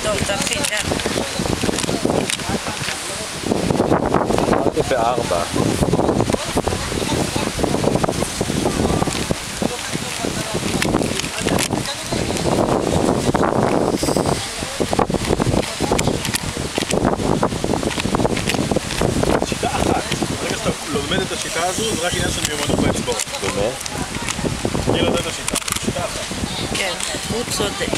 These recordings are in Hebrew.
טוב, תתחיל, בארבע. שיטה אחת. ברגע שאתה לומד את השיטה הזו, זה רק עניין של מיומנות באצבעות. באמת? אני לומד את השיטה. שיטה אחת. כן, הוא צודק.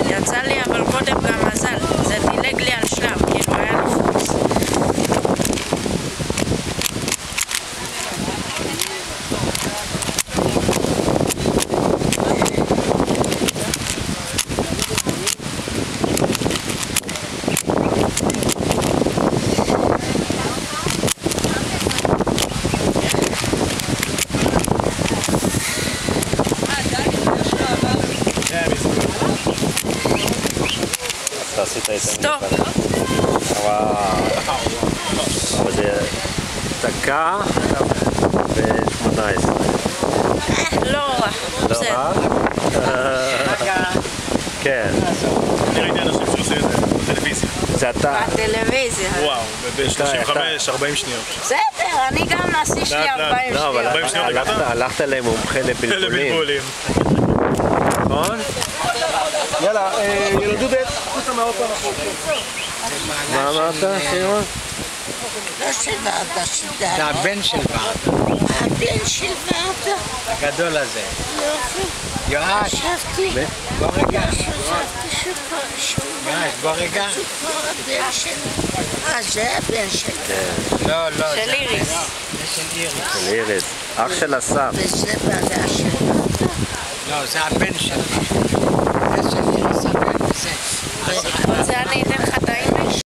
יצא לי אבל קודם גם מזל, זה דילג לי על שלב, כאילו היה לחוץ. אתה עשית את זה. סטופ. וואו. אבל זה דקה ו-18. לא רע, לא בסדר. רע? כן. אני ראיתי אנשים שעושים את זה בטלוויזיה. זה אתה. בטלוויזיה. וואו, ב-35-40 שניות. בסדר, אני גם נעשי שלי 40 לא, אבל 40 שניות הגעת? הלכת למומחה לבלבולים. לבלבולים. נכון? יאללה, ילדו דעת, חוצה מהאוטו. מה אמרת, סימון? לא של ועדה, של זה דעת. הבן של ועד, הבן של ועדה. הגדול הזה. יופי. יואש, חשבתי. בוא רגע. חשבתי שפה יואש, בוא רגע. הבן של... זה הבן של... לא, לא. של זה איריס. זה של איריס. של איריס. אח של אסף. וזה ועדה של... לא, זה הבן של. זה של איריס הבן, זה. זה אני אתן לך